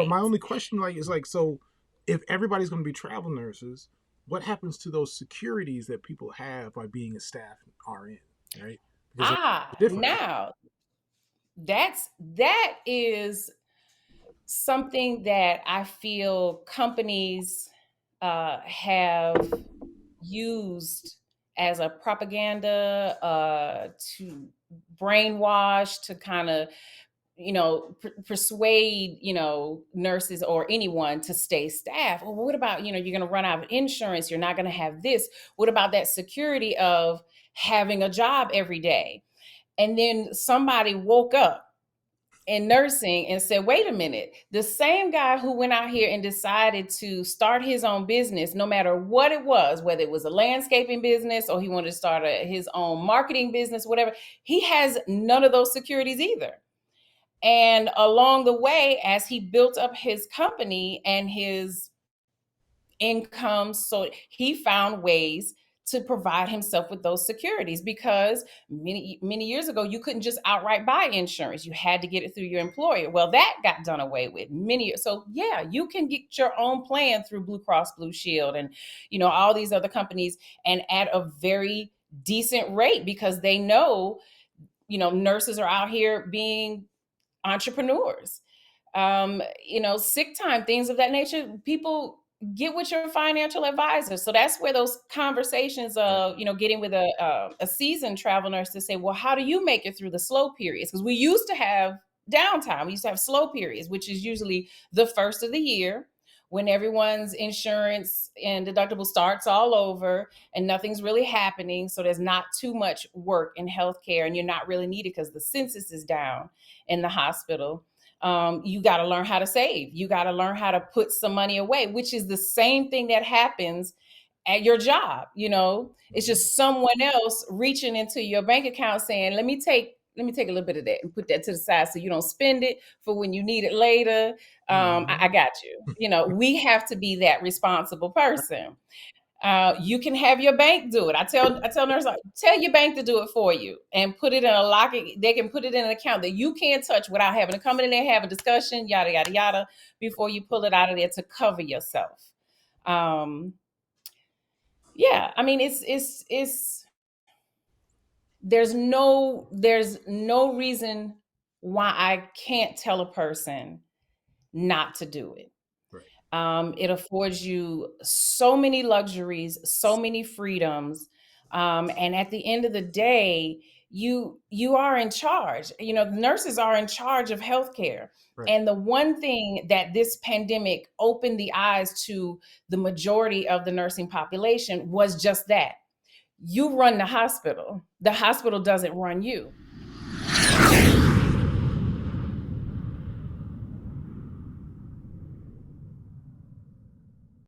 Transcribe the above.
But my only question, like, is like, so if everybody's going to be travel nurses, what happens to those securities that people have by being a staff RN, right? Because they're different, right? Now that is something that I feel companies have used as a propaganda to brainwash, to kind of persuade nurses or anyone to stay staff. Well, what about you're going to run out of insurance, you're not going to have this, what about that security of having a job every day? And then somebody woke up in nursing and said, wait a minute, the same guy who went out here and decided to start his own business, no matter what it was, whether it was a landscaping business or he wanted to start his own marketing business, whatever, he has none of those securities either. And along the way, as he built up his company and his income, so he found ways to provide himself with those securities, because many years ago you couldn't just outright buy insurance, you had to get it through your employer. Well, that got done away with many years. So yeah, you can get your own plan through Blue Cross Blue Shield and all these other companies, and at a very decent rate, because they know nurses are out here being entrepreneurs. Sick time, things of that nature. People get with your financial advisor. So that's where those conversations Right. of, getting with a seasoned travel nurse to say, well, how do you make it through the slow periods? Because we used to have downtime. We used to have slow periods, which is usually the first of the year when everyone's insurance and deductible starts all over and nothing's really happening. So there's not too much work in healthcare and you're not really needed because the census is down in the hospital. You got to learn how to save. You got to learn how to put some money away, which is the same thing that happens at your job. It's Mm-hmm. just someone else reaching into your bank account saying, let me take a little bit of that and put that to the side so you don't spend it for when you need it later. I Mm-hmm. got you. We have to be that responsible person. You can have your bank do it. I tell nurses, like, tell your bank to do it for you and put it in a lock. They can put it in an account that you can't touch without having to come in there, have a discussion, yada yada yada, before you pull it out of there to cover yourself. Um, yeah, I mean, it's there's no reason why I can't tell a person not to do it. Right. It affords you so many luxuries, so many freedoms, and at the end of the day, you are in charge. Nurses are in charge of healthcare. Right. And the one thing that this pandemic opened the eyes to the majority of the nursing population was just that: you run the hospital. The hospital doesn't run you.